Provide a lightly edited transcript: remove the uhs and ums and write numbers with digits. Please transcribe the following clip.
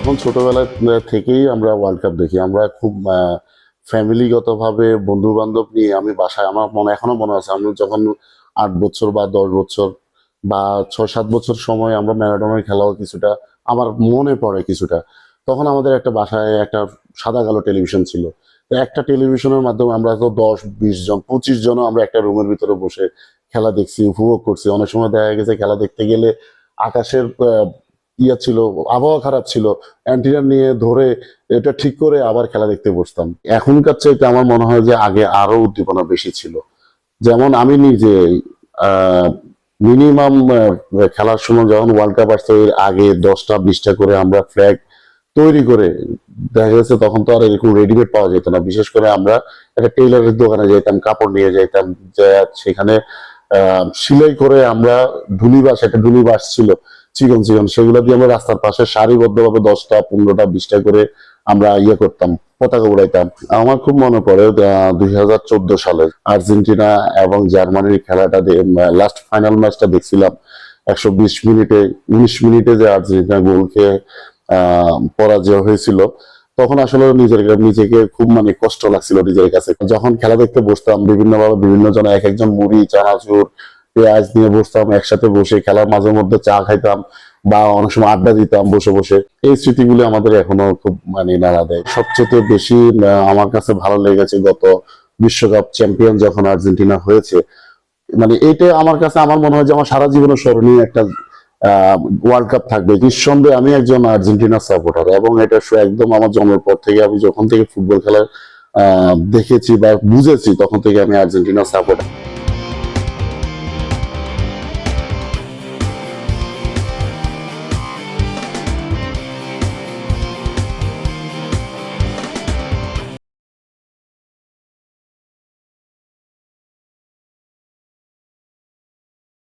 এখন ছোটবেলা থেকেই আমরা ওয়ার্ল্ড কাপ দেখি। আমরা খুব ফ্যামিলিগতভাবে বন্ধু-বান্ধব নিয়ে আমি বাসায় আমার এখনো মনে আছে আমি যখন ৮ বছর বা ১০ বছর বা ৬-৭ বছর সময় আমরা ম্যারাডোনার খেলাও কিছুটা আমার মনে পড়ে কিছুটা। তখন আমাদের একটা বাসায় একটা সাদা-কালো টেলিভিশন ছিল। তো একটা টেলিভিশনের মাধ্যমে আমরা তো ১০, ২০ জন, ২৫ জনও আমরা একটা রুমের ভিতরে বসে খেলা দেখছি, উপভোগ করছি। অনেক সময় দেখা গেছে খেলা দেখতে গেলে আকাশের ছিল, আবহাওয়া খারাপ ছিল। অ্যান্টিনা নিয়ে ধরে এটা ঠিক করে আবার খেলা দেখতে বসতাম। এখনকার চাইতে আমার মনে হয় যে আগে আরো উদ্দীপনা বেশি ছিল। যেমন আমি নিজে মিনিমাম খেলার সময় যখন ওয়ার্ল্ড কাপ আসতো এর আগে ১০টা ২০টা করে আমরা ফ্ল্যাগ তৈরি করে দেখা গেছে তখন তো আর এরকম রেডিমেড পাওয়া যেত না। বিশেষ করে আমরা একটা টেইলারের দোকানে যেতাম, কাপড় নিয়ে যেতাম, সেখানে সেলাই করে আমরা একটা ঢুলি বাঁশ ছিল চিকন চিকন, সেগুলো দিয়ে আমরা রাস্তার পাশে সারিবদ্ধভাবে ১০টা ১৫টা ২০টা করে আমরা করতাম, পতাকা উড়াইতাম। আমার খুব মনে পড়ে ২০১৪ সালে আর্জেন্টিনা এবং জার্মানির খেলাটা লাস্ট ফাইনাল ম্যাচটা দেখছিলাম। ১২০ মিনিটে ১৯ মিনিটে যে আর্জেন্টিনা গোলকে পরাজয় হয়েছিল, তখন আসলে নিজেকে খুব কষ্ট লাগছিল নিজের কাছে। যখন খেলা দেখতে বসতাম বিভিন্নভাবে বিভিন্ন জন এক একজন মুড়ি, চানাচুর, পেঁয়াজ নিয়ে বসতাম, একসাথে বসে খেলার মাঝে মধ্যে চা খাইতাম বা অনেক সময় আড্ডা দিতাম বসে বসে। এই স্মৃতিগুলো আমাদের এখনো খুব নাড়া দেয়। সবচেয়ে বেশি আমার কাছে ভালো লেগেছে গত বিশ্বকাপ চ্যাম্পিয়ন যখন আর্জেন্টিনা হয়েছে। এইটা আমার কাছে আমার মনে হয় যে আমার সারা জীবনে স্মরণীয় একটা ওয়ার্ল্ড কাপ থাকবে। নিঃসন্দেহে আমি একজন আর্জেন্টিনার সাপোর্টার এবং এটা একদম আমার জন্মের পর থেকে আমি যখন থেকে ফুটবল খেলা দেখেছি বা বুঝেছি তখন থেকে আমি আর্জেন্টিনার সাপোর্টার।